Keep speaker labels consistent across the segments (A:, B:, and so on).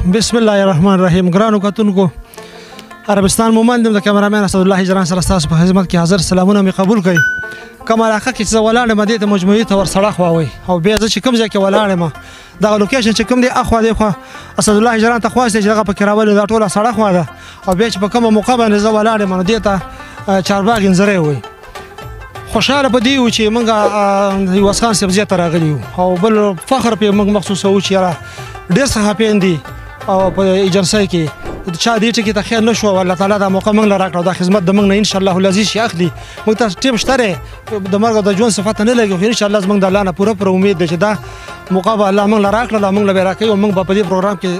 A: بسم الله الرحمن الرحیم. ګرانو کتونکو، عربستان مومند د کیمرامین اسد الله هجران سره ستاسو په خدمت کې حاضر. سلامونه مې قبول کړئ. کوم علاقه کې چې زه ولاړ یم دې ته مجموعي ته ورسره خواوئ، او بیا زه چې کوم ځای کې ولاړ یم دغه لوکیشن چې کوم دی اخوا دی خوا اسد الله هجران ته خواست چې دغه پکې راولي دا ټوله سړه خوا ده، او بیا چې په کومه موقع باندې زه ولاړ یم نو دې ته چارباغ انځری وایي. خوشحاله په دې و چې موږ یوس خان صاحب ځای ته راغلي یو، او بل فخر پرې موږ محسوسوو چې یاره ډېر صحافیان دي او په ایجنسۍ کې چا دې ټکي ته خیر نه شو. الله تعالی دا موقع موږ له راکړه او دا خدمت د موږ نه انشاءالله العزیز چې اخلي. موږ ته ټیم شته دی د مرګ او د ژوند صفت نه لګي، خو انشاءالله زموږ د الله نه پوره امید دی چې دا موقع به الله موږ له راکړله او موږ له به راکوي، او موږ به په دې پروګرام کې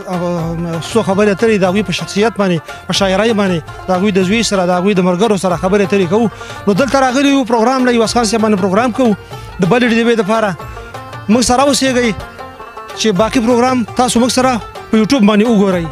A: څو خبرې اترې د هغوی په شخصیت باندې په شاعرۍ باندې د هغوی د زوی سره د هغوی د ملګرو سره خبرې اترې کوو. نو دلته راغلي یو پروګرام له یوس خان صاحب باندې پروګرام کوو د بلې ډیوې دپاره. موږ سره اوسېږئ چې باقي پروګرام تاسو موږ سره په یوټیوب باندې وګورئ.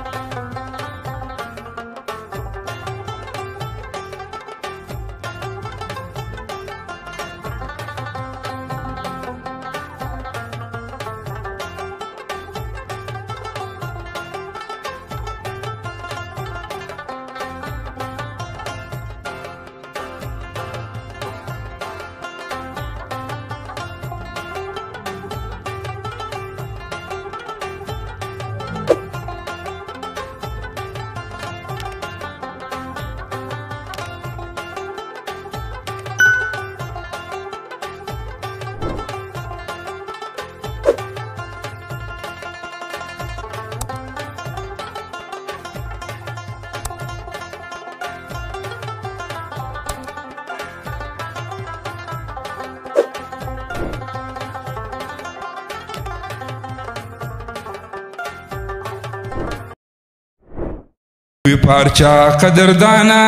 B: وی پارچا قدردانا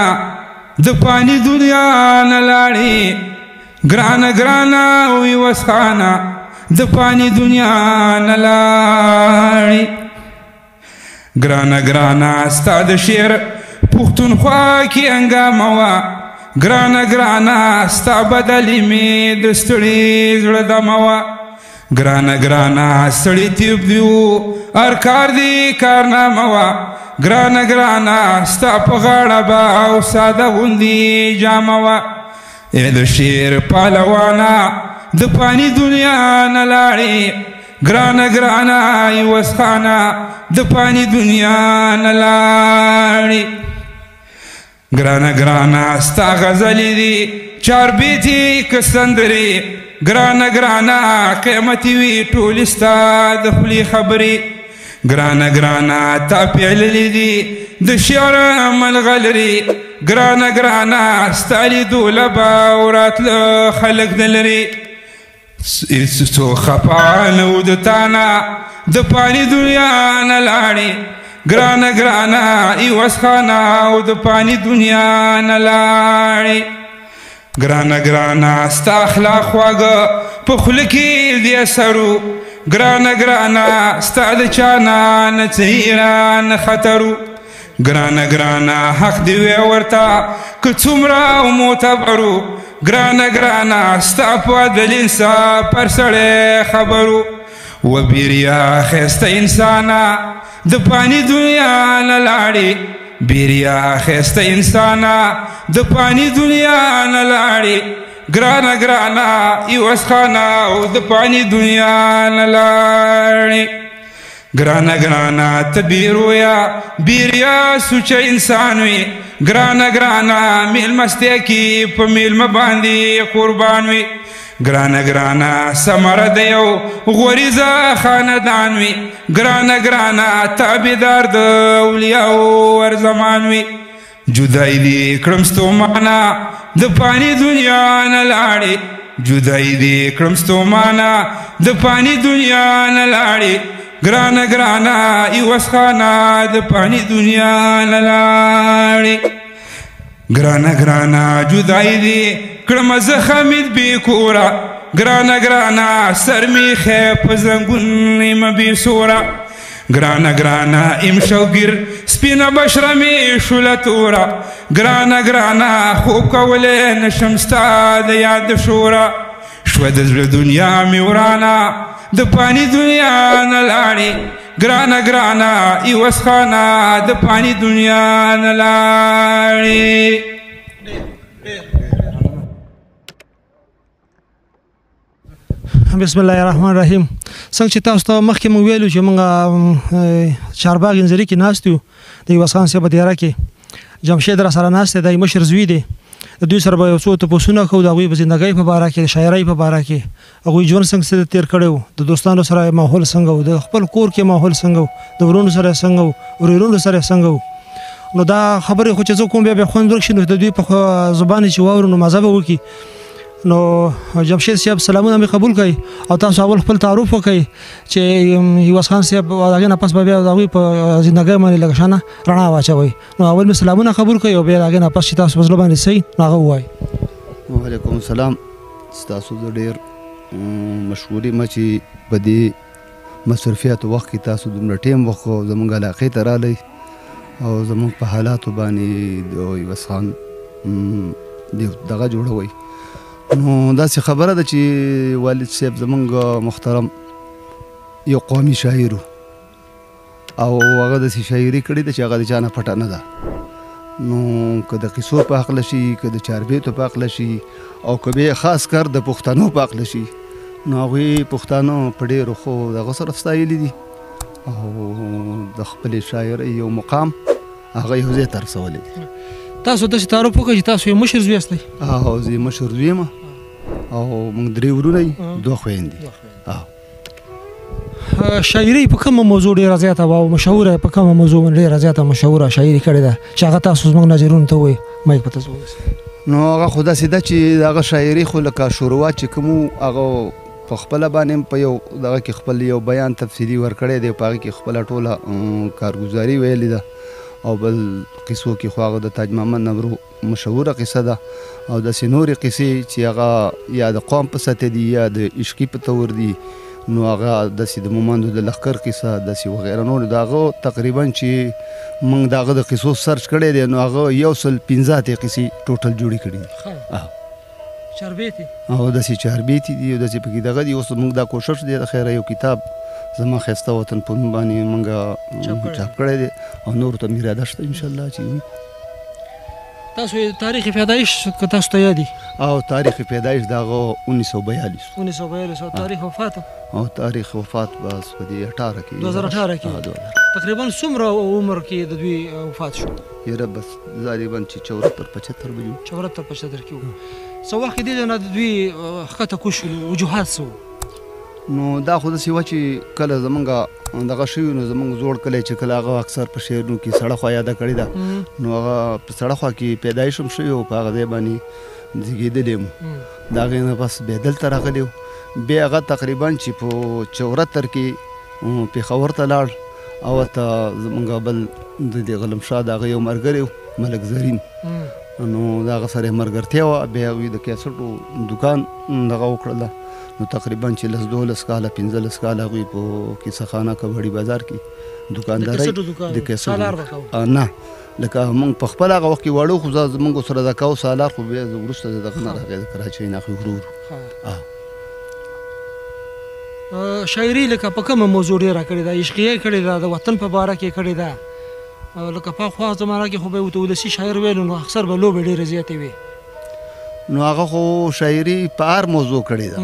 B: د پانی دنیا نلاړي ګرانا ګرانا وی وسخانا د پانی دنیا نلاړي ګرانا ګرانا ستا د شعر پښتونخوا کې انګامه وه ګرانا ګرانا ستا بدلې مې د ستړي زړه دمه وه ګرانا ګرانا سړي طب دی هر کار دی کارنامه وه ګرانه ګرانه ستا په غاړه به او ساده غوندې جامه وه ای د شعر پهلوانه د پاني دنیا نه لاړې ګرانه ګرانه یوس خانه د پاني دنیا نه لاړې ګرانه ګرانه ستا غزلې دي چاربیتې که سندرې ګرانه ګرانه قیمتي وي ټولې ستا د خولې خبرې ګرانه ګرانه تا پیللې دي د شعر ملغلري ګرانه ګرانه ستا لیدو له به وراتله خلک نه لري څو خفه نه و د تا نه د پاني دنیا نه لاړې ګرانه ګرانه یوس خانه او د پاني دنیا نه لاړې ګرانه ګرانه ستا اخلاق خواږه په خوله کې دې اثرو ګرانه ګرانه ستا د چا نه نه څه ایران خطرو ګرانه ګرانه حق دې وی ورته که څومره معتبرو ګرانه ګرانه ستا په عدل انصاف پر سړی خبرو و بیریا ښایسته انسانه د پاني دنیا نه لاړې بیریا ښایسته انسانه د پاني دنیا نه لاړې ګرانه ګرانه یوس خانه او د پاني دنیا نه لاړې ګرانه ګرانه ته بیرویا بیریا سوچه انسان وي ګرانه ګرانه میلمستیا کې په میلمه باندې قربان وي ګرانه ګرانه ثمره د یو غوریزه خاندان وي ګرانه ګرانه تابعدار د اولیاو ورزمان وي جدای دې کړم ستومانه د پاني دنیا نه لاړې جدای دې کړم ستومانه د پاني دنیا نه لاړې ګرانه ګرانه یوس خانه د پاني دنیا نه لاړې ګرانه ګرانه جدای دې کړم زه خامد بې کوره ګرانه ګرانه سر مې خې په زنګون یم بې سوره ګرانه ګرانه ام شوګیر سپینه بشره مې شوله توره ګرانه ګرانه خوب کولی نشم ستا د یاد شوره شوه د زړه دنیا مې ورانه د پاني دنیا نه لاړې ګرانه ګرانه عوض خانه د فاني دنیا نه لاړې.
A: بسم الله الرحمن الرحیم. څنګه چې تاسو ته مخکې موږ ویلو چې موږ چارباغ انځري کې ناست یو د عوض خان صاحب په دیاره کې جمشید را سره ناست دی، د مشر زوی دی. د دوی سره به یو څو تپوسونه کوو د هغوی په زندګۍ په باره کې، د شاعرۍ په باره کې، هغوی ژوند څنګه تېر کړی و، د دوستانو سره ماحول څنګه و، د خپل کور کې ماحول څنګه و، د ورونو سره څنګه و، ورورونو سره څنګه و. نو دا خبرې خو چې زه کوم بیا خوند ورک شي نو د دوی په زبان چې واورو نو مزه به وکړي. نو جمشید صاحب سلامونه مې قبول کړئ او تاسو اول خپل تعارف وکړئ چې عوض خان صاحب د هغې نه پس به بیا د هغوی په زندګۍ باندې لږ شانه رڼا واچوئ. نو اول مې سلامونه قبول کړئ او بیا د هغې نه پس چې تاسو په زړه باندې څه نو هغه ووایئ.
C: وعلیکم السلام. ستاسو د ډېر مشهوري مه چې په دې مصروفیاتو وخت کې تاسو دومره ټیم وخت زموږ علاقې ته رالی او زموږ په حالاتو باندې د عوض خان دغه جوړوئ. نو داسې خبره ده چې والد صاحب زموږ محترم یو قومي شاعر و او هغه داسې شاعري کړې ده چې هغه د چا نه پټه نه ده. نو که د قصو په هکله شي، که د چاربیتو په هکله شي او که بیا خاص کر د پښتنو په هکله شي نو هغوی پښتانه په ډېرو ښو دغه سره ستایلي دي او د خپلې شاعرۍ یو مقام هغه یو ځای ته رسولی دی.
A: تاسو داسې تعارف وکړئ چې تاسو یو مشر زوی یاستئ.
C: او زه یې مشر زوی یم او موږ درې ورونه یو، دوه خویندې.
A: شاعري په کومه موضوع ډېره زیاته وه او مشهوره په کومه موضوع باندې ډېره زیاته مشهوره شاعري کړې ده چې هغه تاسو زموږ ناظرینو ته ووایئ؟ مایک په تاسو ووایئ.
C: نو هغه خو داسې ده چې هغه شاعري خو لکه شروعات چې کوم هغه په خپله باندې په یو دغه کې خپل یو بیان تفصیلي ورکړی دی، په هغې کې خپله ټوله کارګزاري ویلې ده. او بل قصو کې خو هغه د تاج محمد نورو مشهوره قصه ده او داسې نورې قصې چې هغه یا د قوم په سطح دي یا د عشقي په طور دي. نو هغه داسې د مومندو د لښکر قصه داسې وغیره نور د هغه تقریبا چې موږ د هغه د قصو سرچ کړی دی نو هغه 115 قصې ټوټل جوړې کړي دي.
A: چاربیتې
C: او داسې چاربیتې دي او داسې پکې دغه دي. اوس موږ دا کوشش دی د خیره یو کتاب زما ښایسته وطن په نوم باندې موږ چاپ کړی دی او نورو ته مې اراده شته انشاءالله چې وي.
A: تاسو تاریخ پیدایش که تاسو ته یادي؟
C: او تاریخ پیدایش د هغه 1942
A: او تاریخ وفات
C: او تاریخ وفات بس په دې 18 کې
A: 2018 کې تقریبا څومره عمر کې د دوی وفات شو؟
C: یاره بس تقریبا چې 74-75 بجو
A: 74-75 کې وو. څه وخت دې نه د دوی ښکته کوز شول؟ وجوهات څه وو؟
C: نو دا خو داسې وه چې کله زمونږ دغه شوي نو زمونږ زوړ کلی چې کله هغه اکثر په شعرونو کې سړه خوا یاده کړې ده نو هغه په سړه خوا کې پیدایش هم شوي او په هغه ځای باندې زیږېدلی یم. د هغې نه بس بیا دلته راغلی و. بیا هغه تقریبا چې په 74 کې پېښور ته لاړ او ته زمونږ بل د دې غلم شاه د هغه یو ملګری و ملک زرین نو د هغه سره یې ملګرتیا وه. بیا هغوی د کیسټو دکان دغه وکړله نو تقریبا چې 12 کاله 15 کاله هغوی په کیسه خانه کبړي بازار کې دکاندارۍ د کیسټو نه لکه موږ په خپل هغه وخت کې واړو خو زموږ سره د کاو سالار خو بیا وروسته دغه نه راغی د کراچۍ نه خو ورور.
A: شاعري لکه په کومه موضوع ډېره کړې ده؟ عشقیه کړې ده، د وطن په باره کې کړې ده؟ لکه پخوا زمانه کې خو به ورته ولسي شاعر ویلو نو اکثر به لوبې ډېرې زیاتې وي.
C: نو هغه خو شاعري په هر موضوع کړې ده.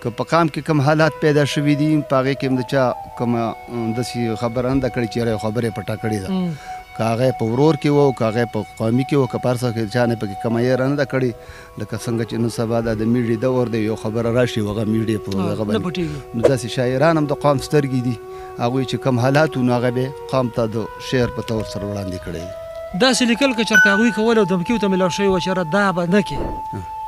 C: که په قام کې کوم حالات پیدا شوي دي په هغې کې هم د چا کومه داسې خبره نه ده کړې چې یو خبره یې پټه کړې ده. که هغه په ورور کې و که هغه په قومي کې و که په هر څه کې چا نه پکې کومه یې نه ده کړې. لکه څنګه چې نن سبا دا د میډیا دور دی یو خبره راشي هغه میډیا په هغه باندې نو داسې شاعران هم د قوم سترګې دي هغوی چې کوم حالات و نو هغه به قوم ته د شعر په طور سره وړاندې کړی دي.
A: داسې لیکل که چېرته هغوی کول او دمکي ورته میلاو شوې وه چې یاره دا به نه کړې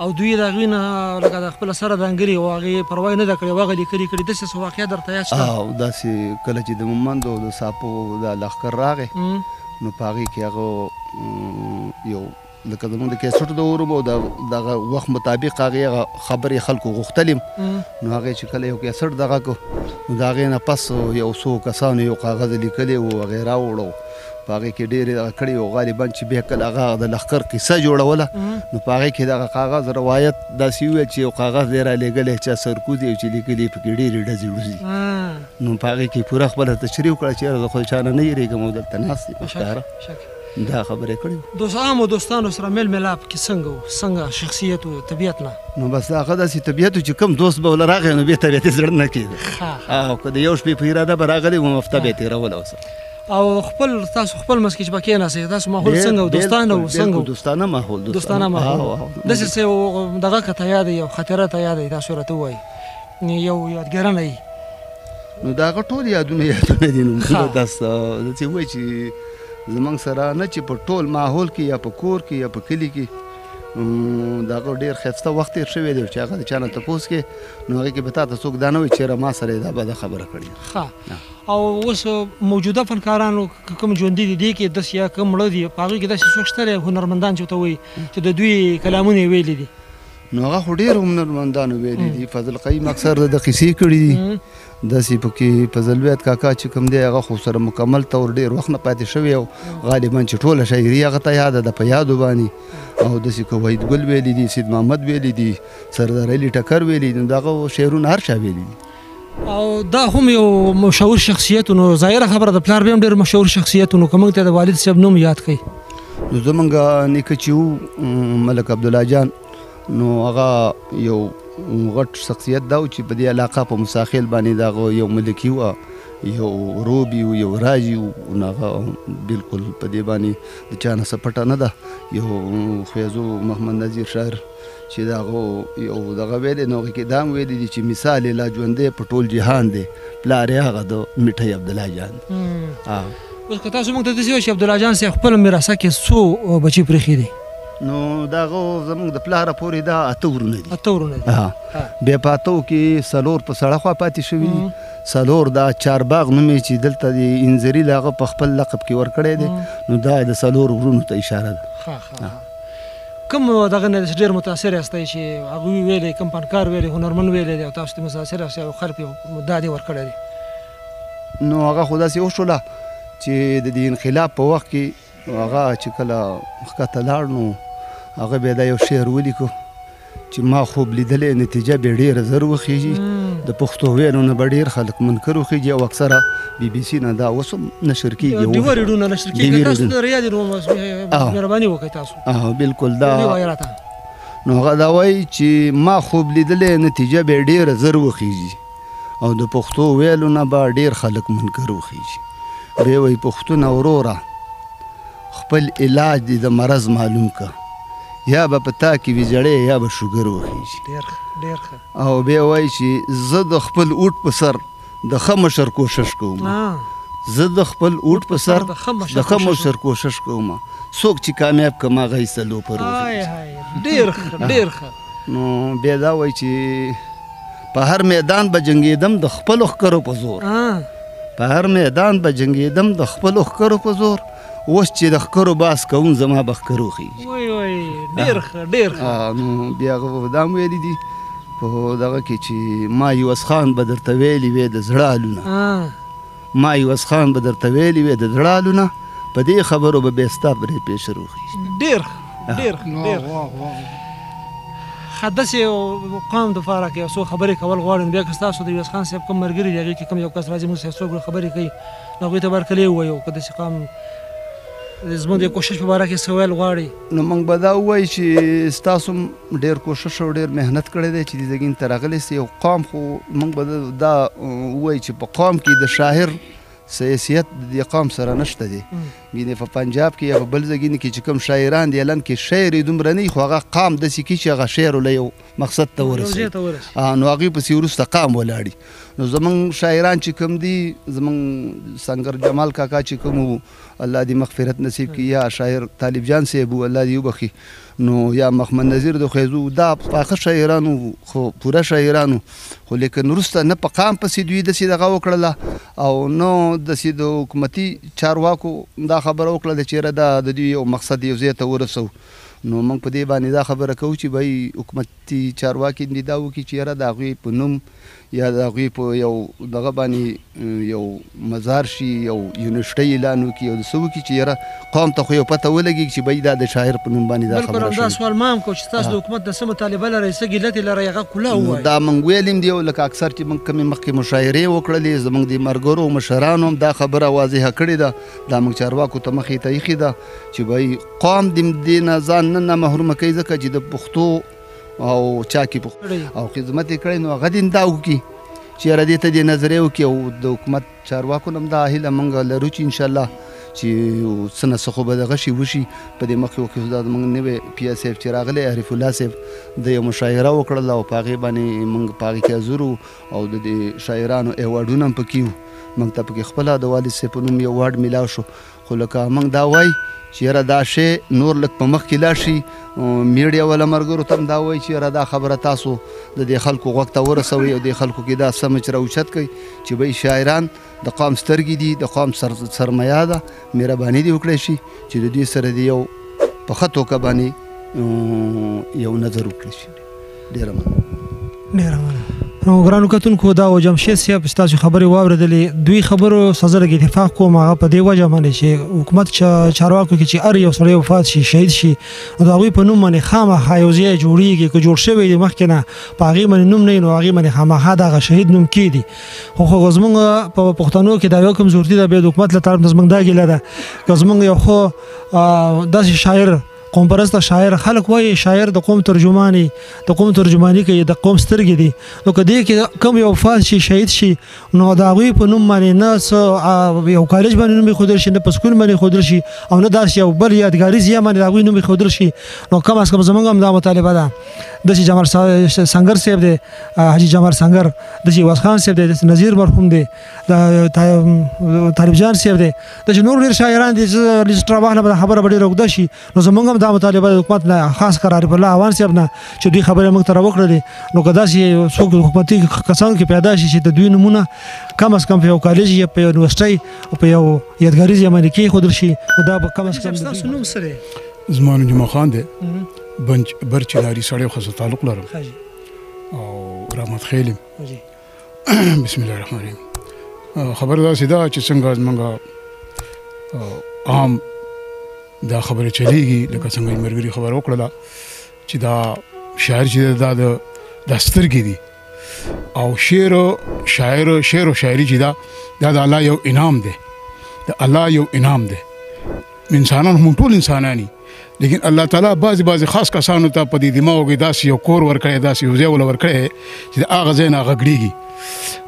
A: او دوی د هغوی نه لکه د خپله سره دنګلې او هغې پروا یې نه ده کړې او هغه لیکلي کړي داسې څه واقعه درته یاد شته؟
C: او داسې کله چې د مومندو د ساپو دا لښکر راغی نو په هغې کې هغه یو لکه زموږ د کیسټو د ورم او دغه وخت مطابق هغې خبرې خلکو غوښتلې نو هغې چې کله یو کیسټ دغه کړو نو د هغې نه پس یو څو کسانو یو کاغذ لیکلی و هغې راوړو په هغې کې ډېرې دغه کړي او غالبا چې بیا کله هغه د لښکر قصه جوړوله نو په هغې کې دغه کاغذ روایت داسې وویل چې یو کاغذ دی رالیږلی چا سرکوز دی چې لیکلي یې پکې ډېرې ډزې ډوزې نو په هغې کې پوره خپله تشریح وکړه چې یاره زه خو چا نه نه یېرېږم او دلته ناست دی په ښکاره دا خبرې کړې
A: عامو دوستانو سره میل ملاپ کې څنګه شخصیت او طبیعت نه
C: نو بس هغه داسې طبیعت و چې کوم دوست به ول راغی نو بیا طبیعت یې زړه نه کېده او که د یو شپې په اراده به راغلی وم هفته به یې تېروله ورسره
A: او تاسو خپل مسکې چې به کېناستئ تاسو ماحول څنګه و دوستانه و څنګه
C: دوستانه ماحول
A: داسې څه دغه که ته یاد یو خاطره ته یاد تاسو راته ووایي یو یادګارنه وي
C: نو د هغه ټول یادونه دي نو داسې وایي چې زمونږ سره نه چې په ټول ماحول کې یا په کور کې یا په کلي کې د هغه ډېر ښایسته وخت تېر شوی دی چې هغه د چا نه تپوس کې نو هغې کې به تا ته څوک دا نه وایي چېرې ما سره یې دا بده خبره کړې
A: ښه او اوس موجوده فنکارانو کوم ژوندي دي دې کې داسې یا کوم مړه دي په هغې کې داسې څوک شته دی هنرمندان چې ورته وایي چې د دوی کلامونه یې ویلي دي
C: نو هغه خو ډېر هنرمندانو ویلي دي فضل قیم اکثر د قصې کړي دي داسې پکې فضلویت کاکا چې کوم دی هغه خو سره مکمل طور ډېر وخت نه پاتې شوی او غالبا چې ټوله شاعري هغه ته یاده ده په یادو باندې او داسې که وحید ګل ویلي دي سید محمد ویلي دي سردار علي ټکر ویلي دي نو دغه شعرونه هر چا ویلي دي
A: او دا هم یو مشهور شخصیت نو ظاهره خبره د پلار بیا هم ډېر مشهور شخصیت نو که موږ ته د والد صاحب نوم یاد کړئ
C: نو زمونږ نیکه چې و ملک عبدالله جان نو هغه یو غټ شخصیت دا و چې په دې علاقه په مساخیل باندې دغه یو ملکي و یو روبي و یو راجي و نو هغه بلکل په دې باندې د چا نه څه پټه نه ده یو خیزو محمد نظیر شاعر چې دغه یو دغه ویلی نو هغې کې دا هم ویلي دي چې مثال یې لا ژوندی په ټول جهان دی پلار یې هغه د میټی عبدالله جان
A: اوس که تاسو موږ ته داسې وایي چې عبدالله جان صاحب خپله میراثه کې څو بچي پرېښي دي
C: نو دغه زموږ د پلاره پورې دا 8 ورونه دي
A: 8 ورونه دي
C: بیا په 8 کې 4 په سړه خوا پاتې شوي دي 4 دا چارباغ نوم یې چې دلته د انځري له هغه په خپل لقب کې ورکړی دی نو دا د 4 ورونو ته اشاره ده
A: کوم دغه نه ډېر متاثر یاستئ چې هغوی ویلی کوم فنکار ویلی هنرمند ویلی دی او تاسو ته متاثر یاستئ او خر پې دا دې ورکړی دی
C: نو هغه خو داسې وشوله چې د دې انقلاب په وخت کې هغه چې کله ښکته لاړ نو هغه بیا دا یو شعر ولیکو چې ما خوب لیدلې نتیجه به ډېره زر وخیږي د پښتو ویلو نه به ډېر خلک منکر وخیږي او اکثره BBC نه دا اوس هم نشر کېږي
A: ډیوه ریډیو نه نشر کېږي تاسو د ریاض مهرباني وکړئ تاسو
C: بلکل دا نو هغه دا وایي چې ما خوب لیدلې نتیجه به ډېره زر وخیږي او د پښتو ویلو نه به ډېر خلک منکر وخیږي بیا وایي پښتونه وروره خپل علاج دې د مرض معلوم که یا به په تا کې وي زړی یا به شوګر وخیږي او بیا وایي چې زه د خپل اوټ په سر د ښه مشر کوشش کوم زه د خپل اوټ په سر د ښه مشر کوشش کوم څوک چې کامیاب کړم هغه یې سلو پر وخیږي نو بیا دا وایي چې په هر میدان به جنګېدم د خپلو ښکرو په زور په هر میدان به جنګېدم د خپلو ښکرو په زور اوس چې د ښکرو باس کوم زما به ښکر وخیږي نو بیا هغه دا هم ویلي دي په دغه کې چې مایوس خان به درته ویلي وې د زړه حالونه مایوس خان به درته ویلي وې د زړه حالونه په دې خبرو به بیا ستا پرې پیشر وخیږي
A: ډېر داسې قام دپاره که یو څو خبرې کول غواړي نو بیا که ستاسو د یوس خان صاحب کوم ملګري دي هغې کې کوم یو کس راځي موږ څوک خبرې کوي نو هغوی ته بارکلی ووایو که داسې قام زموږ د کوشش په باره کې څه ویل غواړي
C: نو موږ به دا ووایو چې ستاسو ډېر کوشش او ډېر محنت کړی دی چې دې ځګین ته راغلی یو قام خو موږ به دا ووایو چې په قام کې د شاعر حیثیت د دې قام سره نشته دی ګینې په پنجاب کې یا په بل ځای کې چې کوم شاعران دي الان کې شعر یې دومره نه وي خو هغه قام داسې کړي چې هغه شعر له یو مقصد ته ورسوي نو هغې پسې وروسته قام ولاړي نو زمونږ شاعران چې کوم دي زمونږ سنگر جمال کاکا چې کوم وو الله دې مغفرت نصیب کړي یا شاعر طالب جان صاحب وو الله دې وبخي نو یا محمد نظیر د خیزو دا پاخه شاعرانو خو پوره شاعرانو خو لیکن وروسته نه په قام پسې دوی داسې دغه وکړله او نو داسې د حکومتي چارواکو دا خبره وکړه چې یاره دا د دوی یو مقصد یو ځای ته ورسو نو موږ په دې باندې دا خبره کوو چې بهی حکومتي چارواکي دې دا وکړي چې یاره د هغوی په نوم یا د هغوی په یو دغه باندې یو مزار شي یو یونیورسټۍ اعلان وکړي او د څه وکړي چې یاره قوم ته خو یو پته ولګېږي چې بهی دا د شاعر په نوم باندې دا خبره
A: بلکل همدا سوال ما هم کو چې تاسو د حکومت د څه مطالبه لرئ څه ګیلتې لرئ هغه کله ووایئ.
C: دا موږ ویل هم دي او لکه اکثر چې موږ کومې مخکې مشاعرې وکړلې زموږ د ملګرو مشرانو هم دا خبره واضحه کړې ده دا موږ چارواکو ته مخې ته ایښې ده چې بهی قوم د دې نه ځان نه محرومه کوي ځکه چې د پښتو او چا کې او خدمت یې کړی نو هغه دې دا وکړي چې یاره دې ته دې نظرې وکړي او د حکومت چارواکو نه هم دا هیله موږ لرو چې انشاءالله چې څه نه څه خو به دغه شي وشي په دې مخکې وکړي دا زموږ نوی پي اس صاحب چې راغلی عارف الله صاحب د یو مشاعره وکړله او په هغې باندې موږ په هغې کې حضور او د دې شاعرانو ایوارډونه هم پکې وو موږ ته پکې خپله د والد صاحب په نوم یو واډ میلاو شو خو لکه موږ دا وایي چې یاره دا شی نور لږ په مخکې لاړ شي میډیا والا ملګرو ته هم دا وایي چې یاره دا خبره تاسو د دې خلکو غوږ ته ورسوئ او دې خلکو کې دا سمج راوچت کوئ چې بهی شاعران د قوم سترګې دي د قوم سرمایه ده مهرباني دې وکړی شي چې د دوی سره دې یو په ښه توګه باندې یو نظر وکړی شي. ډېره مننه. نو ګرانو کتونکو دا و جمشید صاحب ستاسو خبرې واورېدلې دوی خبرو سره زه لږ اتفاق کوم هغه په دې وجه باندې چې حکومت چارواکو کې چې هر یو سړی وفات شي شهید شي نو د هغوی په نوم باندې خامخا یو ځای جوړېږي که جوړ شوی دی مخکې نه په هغې باندې نوم نه وي نو هغې باندې خامخا دغه شهید نوم کېږي خو زموږ په پښتنو کې دا یو کمزورتي ده بیا د حکومت له طرف نه زموږ دا ګیله ده که زموږ یو خو داسې شاعر قوم پرسته شاعر خلک وایي شاعر د قوم ترجماني کوي د قوم سترګې دي نو که دې کې کوم یو وفات شي شهید شي نو د هغوی په نوم باندې نه څه یو کالج باندې نوم ایښودل شي نه په سکول باندې ایښودل شي او نه داسې یو بل یادګاري ځای باندې د هغوی نوم ایښودل شي نو کم از کم زموږ هم دا مطالبه ده داسې جمال سنګر صاحب دی حاجي جمال سنګر داسې عوض خان صاحب دی داسې نظیر مرحوم دی د طالب جان صاحب دی داسې نور ډېر شاعران دي زه لیسټ راواخلم خبره به ډېره اوږده شي نو زموږ هم دا مطالبه د حکومت نه خاص کر عارف الله اوان صاحب نه چې دوی خبرې موږ ته راوکړلې نو که داسې څوک حکومتي کسانو کې پیدا شي چې د دوی نومونه کم از کم په یو کالج یا په یو یونیورسټۍ او په یو یادګاري ځای باندې کېښودل شي نو دا به کم از کم ستاسو نوم څه دی؟
D: زما نوم جمعه خان دی برچ لاري سړی خو سره تعلق لرم او رحمت خیل یم بسم الله الرحمن الرحیم خبر داسې ده چې څنګه زموږ عام دا خبره چلیږي لکه څنګه ملګري خبره وکړله چې دا شاعر چې دا سترګې دي او شعر او شاعري چې دا د الله یو انعام دی د الله یو انعام دی انسانان هم ټول انسانانی لیکن الله تعالی بعضې خاص کسانو ته په دې دماغو کې داسې یو کور ورکړی داسې یو ځای وله ورکړی چې د هغه ځای نه غږړېږي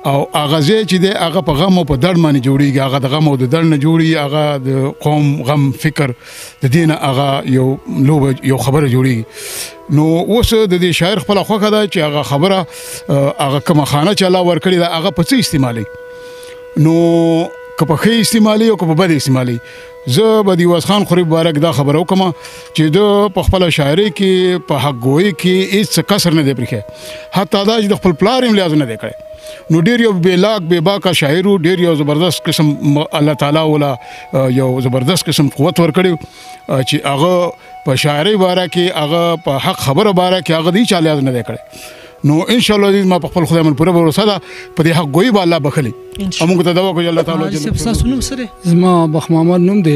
D: او هغه ځای چې دی هغه په غم او په درد باندې جوړېږي هغه د غم او د درد نه جوړي هغه د قوم غم فکر د دې نه هغه یو لوبه یو خبره جوړېږي نو اوس د دې شاعر خپله خوښه ده چې هغه خبره هغه کومه خانه چې الله ورکړې ده هغه په څه استعمالوي نو که په ښه استعمالي او که په بد استعمالي زه به د عوض خان خوري مبارک دا خبره وکړم چې د په خپله شاعرۍ کې په حق ګویۍ کې هېڅ کسر نه دی پرېښی حتی دا چې د خپل پلار هم لحاظ نه دی کړی نو ډېر یو بې باکه شاعر و ډېر یو زبردست قسم الله تعالی وله یو زبردست قسم قوت ورکړی چې هغه په شاعرۍ باره کې هغه په حق خبره باره کې هغه د هېچا لحاظ نه دی کړی نو انشاءالله ما په خپل خدای باندې پوره بروسه ده په دې حق ګویي به الله بخلي او موږ ته دعا کوو چې الله تعالی
A: ستاسو نوم څه دی؟
E: زما بخ محمد نوم دی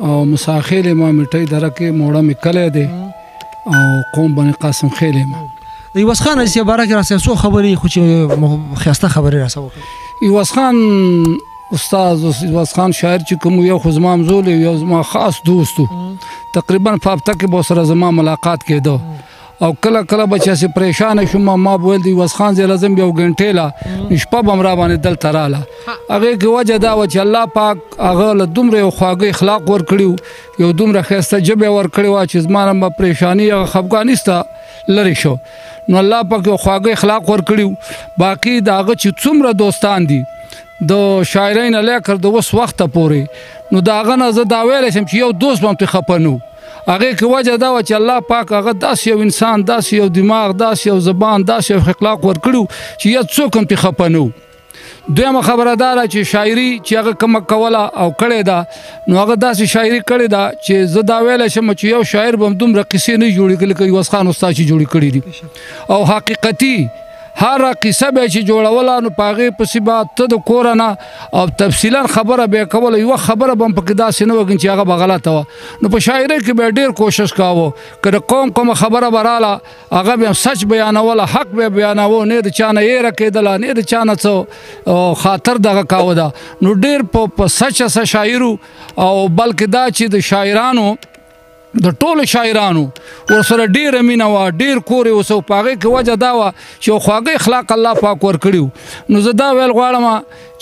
E: او مساخیل ما میټۍ دره کې موړه مې کلی دی او قوم بني قاسم خیل یم
A: د عوض خان حاجي باره کې راسه څو خبرې خو چې ښایسته خبرې راسه وکړه
E: عوض خان استاد عوض خان شاعر چې کوم یو خو زما همزول یو زما خاص دوست و تقریبا په هفته کې به سره زما ملاقات کېده او کله به چې هسې پریشانه شوم ما به ویل د عوض خان زه لازم یو ګنټې له شپه به هم را باندې دلته راله هغې کې وجه دا وه چې الله پاک هغه له دومره یو خواږه اخلاق ورکړي یو دومره ښایسته ژبه یې ورکړې وه چې زما نه به پریشاني هغه خفګاني سته لرې شو نو الله پاک یو خواږه اخلاق ورکړي باقي د هغه چې څومره دوستان دي د شاعرۍ نه لیکر د اوس وخته پورې نو د هغه نه زه دا ویلی شم چې یو دوست به هم ترې خفه نه و هغې کې وجه دا وه چې الله پاک هغه داسې یو انسان داسې یو دماغ داسې یو زبان داسې یو اخلاق ورکړي چې یا څوک هم ترې خفه نه و دویمه خبره دا ده چې شاعري چې هغه کومه کوله او کړې ده نو هغه داسې شاعري کړې ده چې زه دا ویلی شم چې یو شاعر به هم دومره قصې نه جوړې کړي لکه عوض خان استاد چې جوړې کړي دي او هر قصه به چې جوړوله نو په هغې پسې به ته د کوره نه او تفصیلا خبره به یې کوله یوه خبره به هم پکې داسې نه وکړي چې هغه به غلطه وه نو په شاعرۍ کې به یې ډېر کوشش کاوه که د قوم کومه خبره به راله هغه به هم سچ بیانوله حق به یې بیانوه نه د چا نه یېره کېدله نه د چا نه څه خاطر دغه کاوه ده نو ډېر په سچه شاعر او بلکې دا چې د شاعرانو د ټولو شاعرانو ورسره ډېره مینه وه ډېر کور یې اوسه په هغې کې وجه دا وه چې یو خواږه اخلاق الله پاک ورکړي نو زه دا ویل غواړم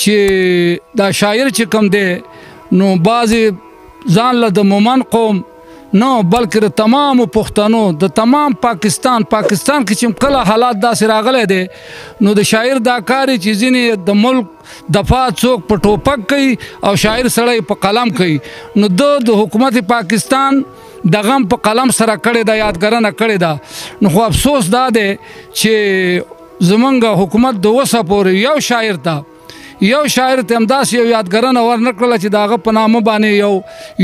E: چې دا شاعر چې کوم دی نو بعضې ځان له د مومن قوم نه بلکې د تمامو پښتنو د تمام پاکستان کې چې کله حالات داسې راغلی دی نو د شاعر دا کار چې ځینې د ملک دفاع څوک په ټوپک کوي او شاعر سړی په قلم کوي نو د حکومت پاکستان دغه هم په قلم سره کړې ده یادګرنه کړې ده نو خو افسوس دا دی چې زمونږ حکومت د اوسه پورې یو شاعر ته همداسې یو یادګرنه ورنه کړله چې د هغه په نامه باندې یو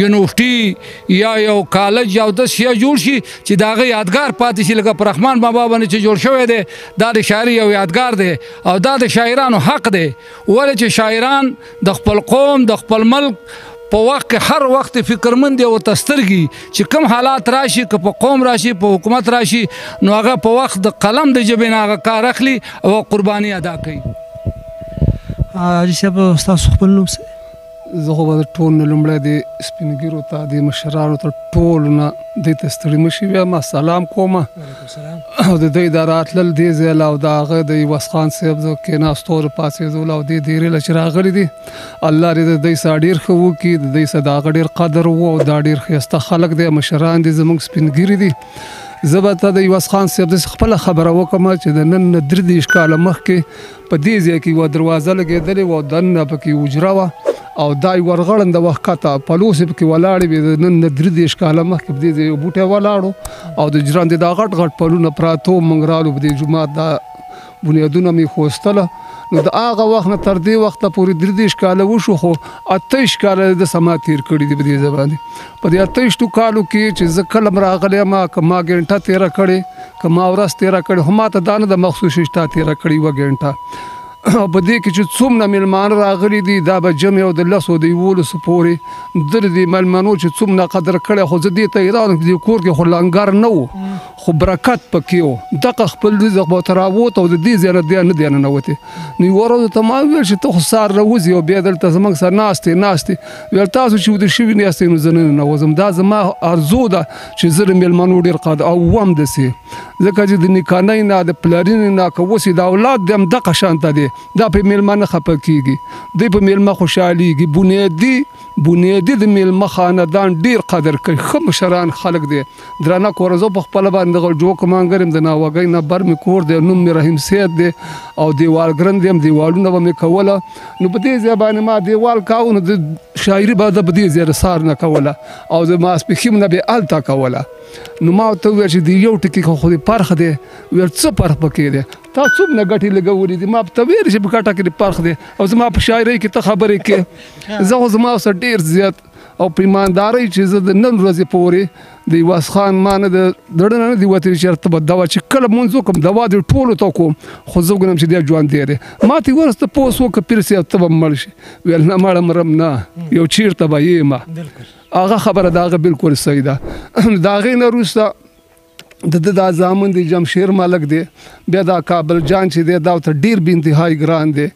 E: یونیورسټي یا یو کالج یا داسې شی جوړ شي چې د هغه یادګار پاتې شي لکه په رحمان بابا باندې چې جوړ شوی دی دا د شاعري یو یادګار دی او دا د شاعرانو حق دی ولې چې شاعران د خپل قوم د خپل ملک په وخت کې هر وخت فکرمند دی ورته سترګي چې کوم حالات راشي که په قوم راشي په حکومت راشي نو هغه په وخت د قلم د ژبې نه هغه کار اخلي او قرباني ادا کوي
A: حاجي صاحب ستاسو خپل نوم څه
F: زه خو به د ټول نه لومړی د سپین ته د مشرانو ته ټولو نه دوی ته ستړي مه شي ما سلام کوم او د دوی دا راتلل دې ځای له او د هغه د عوض خان صاحب زه کېناستو پاڅېدلو او دې ډېرې له چې راغلي دي الله دې د دوی سره ډېر ښه وکړي د دوی سره د هغه ډېر قدر و او دا ډېر ښایسته خلک دی مشران دي زموږ سپین ږیري دي زه به ته د عوض خان صاحب داسې خپله خبره وکړم چې د نن نه 23 کاله مخکې په دې ځای کې یوه دروازه لګېدلې وه او دننه پکې حجره وه او دا یې ورغړنده وه ښکته پلوسې پکې ولاړې وې د نن نه 23 کاله مخکې په دې ځای یو بوټی ولاړو او د ژرندې دا غټ غټ پلونه پراته وو موږ رالو په دې جومات دا بنیادونه مې خوستله نو د هغه وخت نه تر دې وخته پورې 23 کاله وشو خو 28 کاله د سما تیر کړي دي په دې ځای باندې په دې 28 کالو کې چې زه کله م راغلی یم که ما ګنټه تېره کړې که ما ورځ تېره کړې خو ما ته دا نه د مخصوص شته تېره کړې یوه ګنټه په دې کې چې څومره میلمانه راغلي دي دا به جمع یو د 10 او د 11 پورې د دې میلمنو چې څومره قدر کړی خو زه دې ته حیران دې کور کې خو لنګر نه و خو برکت پکې و دغه خپل رزق به ورته راووت او د دې ځای نه دی ننوتې نو یوه ورځ ورته ما وویل چې ته خو سهار راوځې او بیا دلته زموږ سره ناستې ویل تاسو چې ویده شوي نه یاستئ نو زه نه ننوځم دا زما ارزو ده چې زه د میلمنو ډېر قدر او هم داسې ځکه چې د نکانۍ نه د پلرینې نه که اوس د اولاد دی هم دغه شانته دی دا په میلمه نه خفه کېږي دوی په میلمه خوشحالېږي بنیادي د میلمه خاندان ډېر قدر کوي ښه مشران خلک دی درانه کوره زه په خپله باندې دغه جوکمانګر یم د ناوګۍ نه بر مې کور دی نوم مې رحیم سید دی او دیوالګرن دی هم دیوالونه به مې کوله نو په دې ځای باندې ما دیوال کاوه نو د شاعري به زه په دې ځای د سهار نه کوله او د ماسپښین نه بې هلته کوله نو ما ورته وویل چې د یو ټکي خو د پرخ دی ویل څه پرخ پکې دی تا څومره ګټې لګولې دي ما ته ویل چې په ګټه کې د پرخ دی او زما په شاعرۍ کې ته خبرې کې زه خو زما سره ډېر زیات او په ایماندارۍ چې زه د نن ورځې پورې د عوض خان ما نه د زړه نه دي وتلي چې ته به دوا چې کله لمونځ وکړم دوا دې ټولو ته کوم خو زه وګڼم چې دی ژوندی دی ما ته یې ورسته پوس وکړه پیر صاحب ته به مړ شي ویل نه مړه مرم نه یو چېرته به یم هغه خبره د هغه بالکل صحیح ده د هغې نه وروسته د دا زامن دی جمشیر ملک دی بیا دا کابل جان چې دی دا ورته ډېر بې انتهایي ګران دی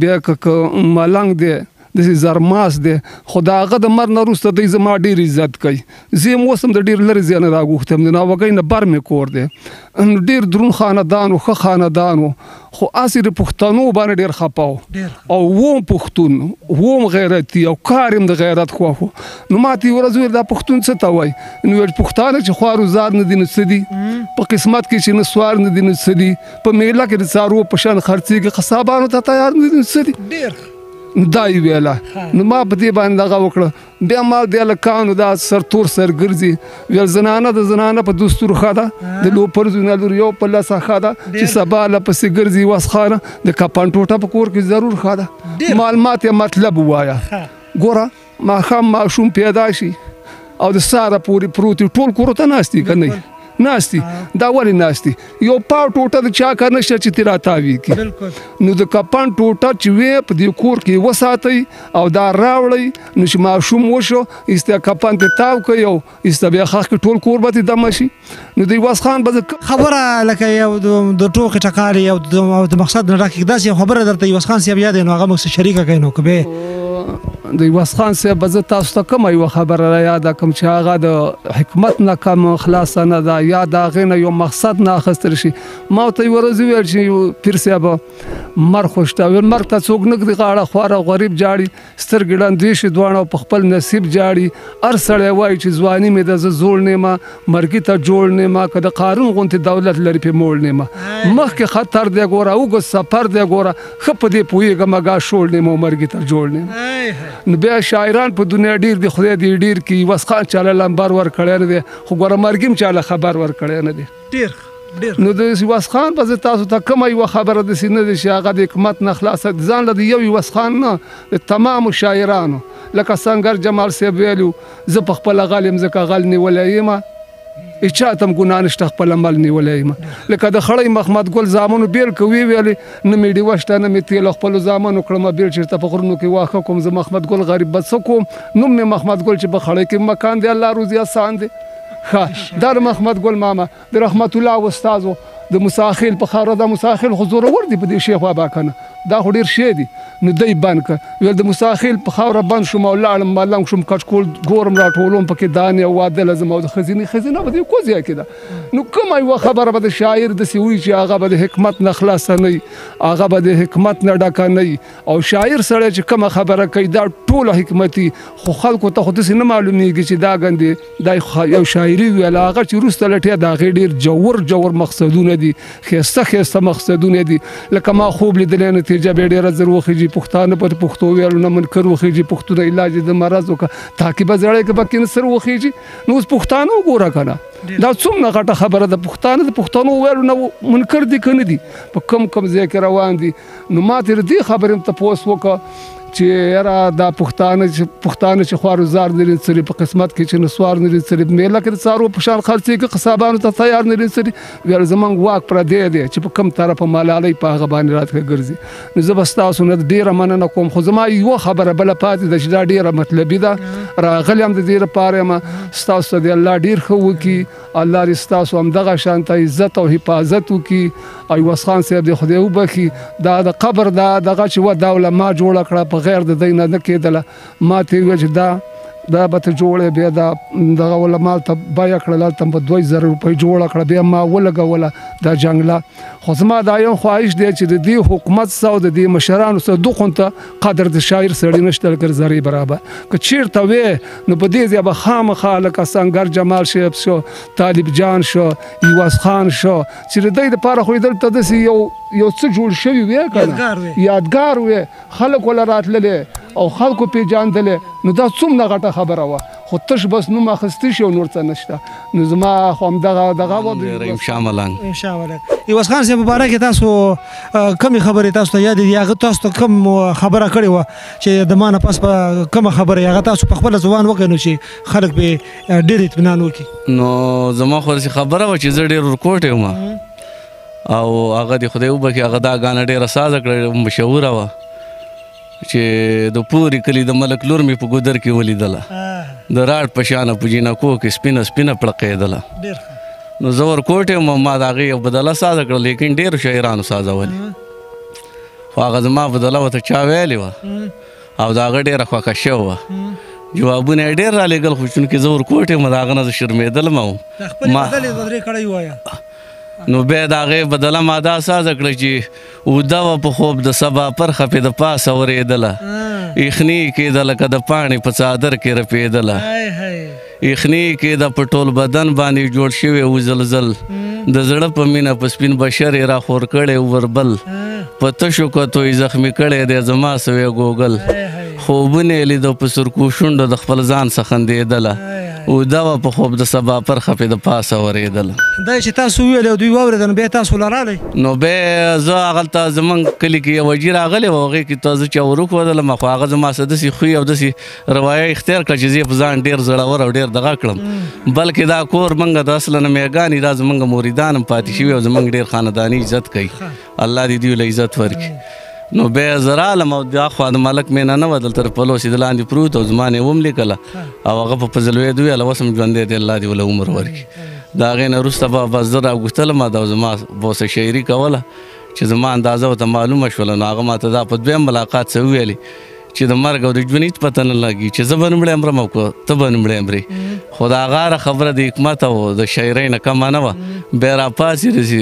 F: بیا که ملنګ دی داسې زرماس دی خو د هغه د مرګ نه وروسته دوی زما ډېر عزت کوي زه یم اوس هم د ډېر لرې ځای نه راغوښتم د ناوګۍ نه بر مې کور دی ډېر دروند خاندان و ښه خاندان و خو هسې د پښتنو باندې ډېر خفه و او وم پښتون وم غیرتي او کار یم د غیرت خوښ و نو ما ته یې ورځ ویل دا پښتون څه ته وایي نو ویل پښتانه چې خوار و زار نه دي نو څه دي په قسمت کې چې نه سوار نه دي نو څه دي په میله کې د څاروو په شان خرڅېږي قصابانو ته تیار نه دي نو څه دي دا یې ویله نو ما په دې باندې دغه وکړه بیا ما د هلکانو دا سرتور سر ګرځي ویل زنانه د زنانه په دستور ښه ده د لوپرزونه لور یو په لسه ښه ده چې سبا له پسې ګرځي وسخانه د کپن ټوټه په کور کې ضرور ښه ده معلومات یې مطلب ووایه ګوره ماښام ماشوم پیدا شي او د سهاره پورې پروت ټول کورو ته ناست دي که نه ناستي دا ولې ناستي یو پاو ټوټه د چا کار نشته چې تیرا تاوي کی نو د کپان ټوټه چې وې په دې کور کې وساتي او دا راوړی نو چې ماشوم وشو استه کپان ته تاو کوي او استه بیا خاص ټول کور به دم شي نو د ایواز خان به
A: خبره لکه یو د ټوکې ټکاري او د مقصد نه راکې داسې خبره درته ایواز خان صاحب یاد نو هغه موږ شریکه کوي نو کبه
F: د ایواز خان صاحب زه تاسو ته کوم یو خبره را یاد کوم چې هغه د حکمت نه کم خلاص نه دا یا دا غنه یو مقصد نه اخستل شي ما ته ورځ ویل چې پیر صاحب مر خوشته ور مر ته څوک نه دی غاړه خواره غریب جاړي سترګړان دوی شي دوانه په خپل نصیب جاړي ار سړی وای چې ځواني مې د زول نه ما مرګي ته جوړ نه ما کده قانون غونته دولت لري په موړ نه ما مخکې خطر دی ګوره او سفر دی ګوره خپ دې پویګه مګه شول نه مو مرګي ته جوړ نه نو بیا شاعران په دنیا ډیر دی خدای دې ډیر کی وسخان چاله لمبر ور کړی نه دی خو ګوره مرګیم چاله خبر ور کړی نه دی ډیر نو د ایواز خان په تاسو ته کوم یو خبره د سینې د شاغه د حکمت نه خلاص ځان له یو ایواز خان نه د تمام شاعرانو لکه څنګه جمال صاحب ویلو زه په خپل غالم زکه غل نیولای ما اچاتم ګنا نشته خپل عمل نیولای ما لکه د خړی محمد ګل زامنو بیل کوي ویلي نه میډي وشته نه می تیل خپل زامنو کړم بیل چیرته په غرونو کې واخه کوم زه محمد ګل غریب بس کوم نو می محمد ګل چې په خړی کې مکان دی الله روزي آسان دی در محمد ګل ماما د رحمت الله استادو د مساخیل په خاره د مساخیل حضور ور دي په دې شیخ بابا کنه دا خو ډیر شی دي نو دای بانک ویل د مساخیل په خاوره بند شوم او لاړم مالنګ شوم کټکول ګورم راټولم پکې دانې او واده لازم او د خزینه به کو ځای کېده نو کوم یو خبره به د شاعر د سوي چې هغه به د حکمت نه خلاص نه هغه به د حکمت نه ډکه نه او شاعر سره چې کوم خبره کوي دا ټول حکمتي خو خلکو ته خو د نه معلومیږي چې دا غندي دا یو شاعري ویل هغه چې روسته لټه دا غیر جوور مقصدونه دي خسته مقصدونه دي لکه ما خوب لیدل نتیجه به ډیره ضروري پښتانه په پښتو ویلو نه منکر وخیږي پښتو د علاج د مرض وک تاکي به زړې کې پکې نصر وخیږي نو پښتانه وګوره کنه دا څومره غټه خبره د پښتانه د پښتنو ویلو نه منکر دي کنه دي په کم ځای روان دي نو ما تر دې خبرې ته پوس وکړه چې را دا پښتانه چې خوارو زار نه لري په قسمت کې چې نسوار نه لري میله کې سارو په شان خالصي کې قصابانو ته تیار نه لري ویل زمنګ واک پر دی چې په کم طرف مالالي په هغه باندې راتګ ګرځي نو زه بس تاسو نه ډیره مننه کوم خو زما یو خبره بل پاتې د چې دا ډیره مطلبي ده راغلی هم د دې لپاره ما تاسو ته الله ډیر خو وکي الله دې تاسو هم دغه شانته عزت او حفاظت وکي ایواز خان صاحب دې خدای وبخي دا د قبر دغه چې و دوله ما جوړ کړه غیر د دینه نه کېدله ما ته ویل چې دا به ته جوړې بیا دغه ولا مال ته بیا کړل ته په 2000 روپۍ جوړ کړ بیا ما ولګوله دا جنگله خو زما دا یو خواهش دی چې د دې حکومت سره د دې مشرانو سره دغه قدر د شاعر سړی نشته ګرځري برابر که چیرته وې نو په دې ځای به خامخا لکه څنګه جمال شیخ شو طالب جان شو ایواز خان شو چې د دې لپاره خو دلته د یو څه جوړ شوی وې کنه یادګار وې خلک ولا راتللې او خلکو پیژاندلې نو دا څومره غټه خبره وه خو تش بس نو ماخستی شو نور څه نشته نو زما خو هم دغه و
A: شاملان ایواز خان صاحب مبارک تاسو کمی خبرې تاسو ته یاد دي هغه تاسو ته کوم خبره کړې وه چې د ما نه پس په کومه خبره هغه تاسو په خپله ځوان وکړئ نو چې خلک به ډېر اطمینان وکړي
G: نو زما خو داسې خبره وه چې زه ډېر ورکوټ یم او هغه د خدای وبخي هغه دا ګانه ډېره سازه کړې مشهوره وه چې د پوري کلی د ملک لور مې په ګودر کې ولیدله د راډ په شانه په جینکو کې سپینه پړقېدله نو زه ورکوټ یم ما د هغې یو بدله سازه کړه لیکن ډېرو شاعرانو سازولې خو هغه زما بدله ورته چا ویلې وه او د هغه ډېره خوښه شوې وه جوابونه یې ډېر رالېږل خو چونکې زه ورکوټ یم د هغه نه زه شرمېدلم وم نو بیا د هغې بدله ما دا سازه کړه چې اوده وه په خوب د سبا پرخه پې د پاسه ورېدله یخني کېده لکه د پاڼې په څادر کې رپېدله یخني کېده په ټول بدن باندې جوړ شوی و زلزل د زړه په مینه په سپین بشر یې راخور کړی وربل په تشو کتو یې زخمي کړی دی زما سوی ګوګل خوبونه یې لیده په سرکو شونډو د خپل ځان څخه خندېدله اوده وه په خوب د سبا پرخه پې د پاسه اورېدله
A: دا چې تاسو وویل او دوی واورېدل بیا تاسو لرالی
G: نو بیا زه هغلته زمونږ کلي کې یو حاجي راغلی و هغې کې ته زه چې ور وښودلم خو هغه زما څه داسې خوی او داسې روایه اختیار کړه چې زه یې په ځان ډېر زړور او ډېر دغه کړم بلکې دا کور موږ د اصله نه میږانې دا زمونږ مریدان هم پاتې شوي او زمونږ ډېر خانداني عزت کوي الله دې دوی له عزت ورکړي نو بیا زه رالم او دا خوا د ملک مینه نه وه دلته پلوس یې د لاندې پروت او زما نه یې وملیکله او هغه په فضلوید ویله اوس هم ژوندی دی الله دې ول عمر ورکړي د هغې نه وروسته به بس زه راوغوښتلم او زما به ورسره شاعري کوله چې زما اندازه ورته معلومه شوله نو هغه ماته دا په دویم ملاقات څه وویلې چې د مرګ او د ژوند هېڅ پته نه لګي چې زه به نومړی مرم او که ته به نومړی مرې خو د هغه هره خبره د حکمت او د شاعرۍ نه کمه نه وه بیا راپاڅېد چې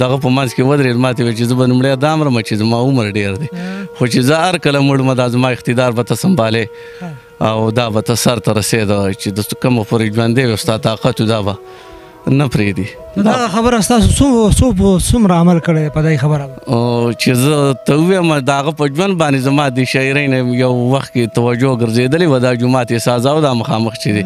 G: دغه په منځ کې ودرېد ما ته ویل چې زه به نومړی دا مرم چې زما عمر ډېر دی خو چې زه هر کله مړ دا زما اقتدار به ته سنبالې او دا به ته سر ته رسېده چې د کومه پورې ژوندی وي او ستا طاقت دا به نه پرېږدي
A: دا خبره ستاسو څومره عمل کړی په دې خبره
G: چې زه ته ووایم د هغه په ژوند باندې زما د شاعرۍ نه یو وخت کې توجه ګرځېدلې وه دا جومات یې سازاو دا مخامخ چې دی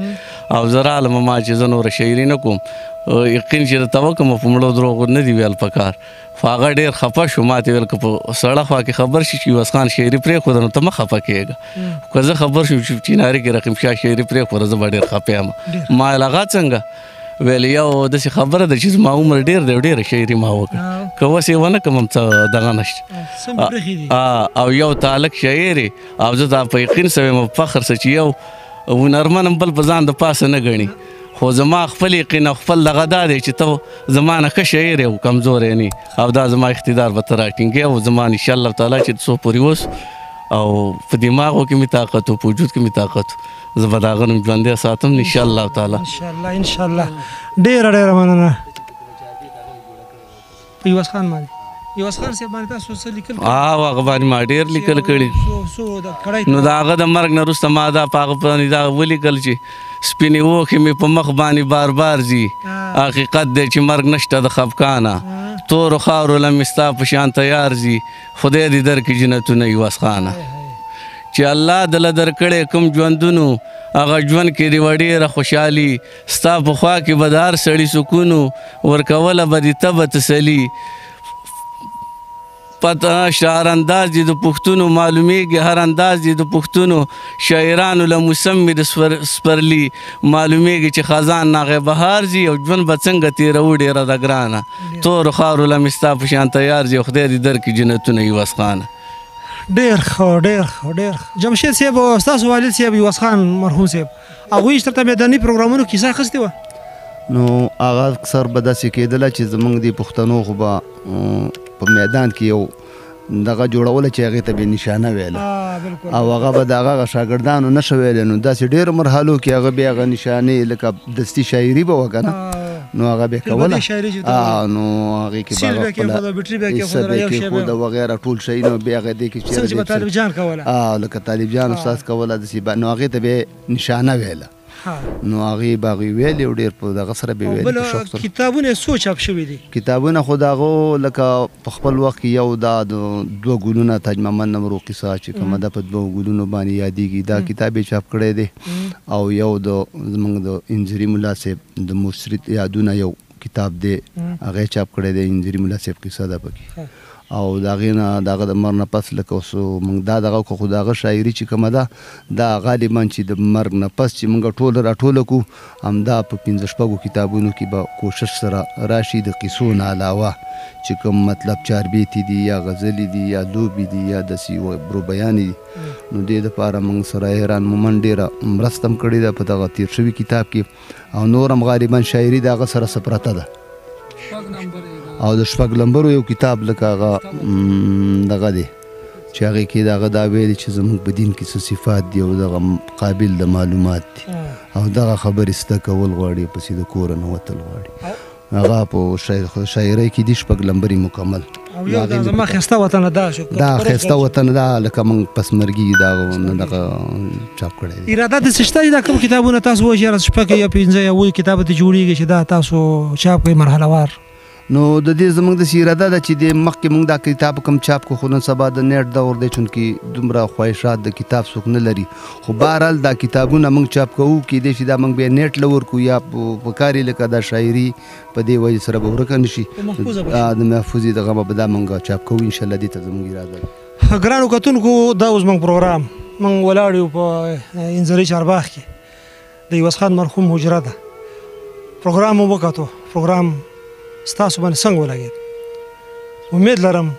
G: او زه رالم ما چې زه نوره شاعري نه کوم یقین چې درته وکړم په مړو دروغو نه دي ویل پکار خو هغه ډېر خفه شو ما ته ویل که په سړه خوا کې خبر شي چې عوض خان شاعري پرېښوده نو ته مه خفه کېږه که زه خبر شم چې چیناري کې رقیب شاه شاعري پرېښوده زه به ډېر خفه یم ما ویل هغه څنګه ویل یو داسې خبره ده چې زما عمر ډېر دی او ډېره شاعري ما وکړه که اوس یې ونه کړم هم څه دغه نشته او یو تعلق شاعر او زه دا په یقین سوی یم فخر څه چې یو هنرمن هم بل په ځان د پاسه نه ګڼي خو زما خپل یقین او خپل دغه دا دی چې ته زما نه ښه شاعر یې او کمزوری نه او دا زما اقتدار به ته راټینګې او زما انشاءالله تعالی چې څو پورې اوس او په دماغو کې مې طاقت او په وجود کې مې طاقت زه به د هغه نوم ژوندی ساتم انشاءالله تعالی
A: انشاءالله ډېره مننه په عوض خان باندې عوض خان صاحب باندې تاسو څه لیکل
G: هغه باندې ما ډېر لیکل کړي نو د هغه د مرګ نه وروسته ما دا په هغه باندې دا ولیکل چې سپینې اوښې مې په مخ باندې بار بار ځي حقیقت دی چې مرګ نشته د خفقانه تورو خاورو له مې ستا په شان تیار ځي خدای دې درکړي جنتونه عوض خانه چې الله دله درکړی کوم ژوندونو هغه ژوند کې دې وه ډېره خوشحالي ستا په خوا کې به د هر سړي سکونو ورکوله به دې ته به تسلي پته شعر انداز دې د پښتونو معلومیږي هر انداز دې د پښتونو شاعرانو له موسم د سپرلي معلومیږي چې خزان ناغې بهار ځي او ژوند به څنګه تېروو ډېره ده ګرانه تورو خاورو له مې ستا په شان تیار ځي او خدای دې درکړي جنتونه عوض خانه
A: ډېر ښه جمشید صاحب او ستاسو والد صاحب عوض خان مرحوم صاحب هغوی چېرته میداني پروګرامونو کیسه اخیستې وه
C: نو هغه اکثر به داسې کېدله چې زموږ د پښتنو خو به په میدان کې یو دغه جوړوله چې هغې ته به نشانه ویله او هغه به د هغه شاګردانو نشه ویلی نو داسې ډېرو مرحلو کې هغه بیا هغه نشانې لکه دستي شاعري به وه که نه نو هغه بیا کوله نو هغې کې به هغه حصه به کېښوده وغیره ټول شی نو بیا هغه دې کې لکه طالب جان استاد کوله داسې نو هغې ته به نشانه ویله نو هغې به هغوی ویلې او ډېر په دغه سره به ویلې
A: کتابونه یې څو چاپ شوي دي
C: کتابونه خو د هغو لکه په خپل وخت کې یو دا د دوه ګلونه تاج محمد نمرو قصه چې کومه ده په دوه ګلونو باندې یادېږي دا کتاب یې چاپ کړی دی او یو د زموږ د انځري ملا صاحب د مصرت یادونه یو کتاب دی هغه یې چاپ کړی دی انځري ملا صاحب قصه ده پکې او د هغې نه د هغه د مرګ نه پس لکه اوس موږ دا دغه وکړو خو د هغه شاعري چې کومه ده دا غالبا چې د مرګ نه پس چې موږ ټوله راټوله کړو همدا په 15 کتابونو کې به کوشش سره راشي د قصو نه علاوه چې کوم مطلب چاربیتې دي یا غزلې دي یا لوبې دي یا داسې برو بیانې دي نو دې دپاره موږ سره حیران مومن ډېره مرسته هم کړې ده په دغه تیر شوي کتاب کې او نور هم غالبا شاعري د هغه سره څه پرته ده او د شپږ لمبرو یو کتاب لکه هغه دغه دی چې هغې کې د هغه دا ویلي چې زموږ په دین کې څه صفات دي او دغه قابل د معلومات دي او دغه خبرې زده کول غواړي پسې د کوره نه وتل غواړي هغه په شاعرۍ کې دي شپږ لمبرې مکمل
A: او یو دا زما ښایسته وطن دا
C: دا ښایسته وطن دا لکه موږ پسمرګي دا دغه چاپ کړی دی
A: اراده داسې شته چې دا کوم کتابونه تاسو وایي چې شپږ یا 15 یا 7 کتابه دې جوړېږي چې دا تاسو چاپ کړئ مرحله وار
C: نو د دې زموږ داسې اراده ده چې د مخکې موږ دا کتاب کم چاپ کړو خو نن سبا د نیټ دور دی چونکې دومره خواهشات د کتاب څوک نه لري خو بهرحال دا کتابونه موږ چاپ کوو کیدای شي دا موږ بیا نیټ له ورکړو یا په کار یې لکه دا شاعري په دې وجې سره به ورکه نه شي د محفوظې دغه به دا موږ چاپ کوو انشاءالله دې ته زموږ اراده ده.
A: ګرانو کتونکو دا اوس موږ پروګرام موږ ولاړ یو په انځري چارباغ کې د عوض خان مرحوم حجره ده پروګرام مو وکتو پروګرام ستاسو باندې څنګه ولګېد امید لرم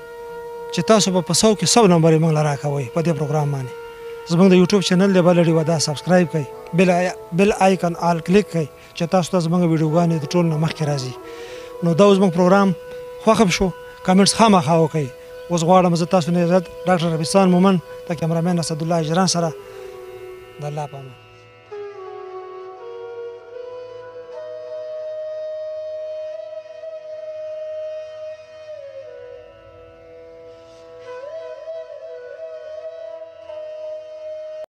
A: چې تاسو به په 100 کې 100 نمبر یې موږ له راکوئ په دې پروګرام باندې زموږ د یوټیوب چینل دی بل ډېوه دا سبسکرایب کړئ بل آیکن آل کلیک کړئ چې تاسو ته زموږ ویډیوګانې د ټول نه مخکې راځي نو دا اوس موږ پروګرام خوښ شو کمنټس خامخا وکړئ اوس غواړم زه تاسو نه عزت ډاکټر ربستان مومن د کیمرامین اسدالله اجران سره د الله په امان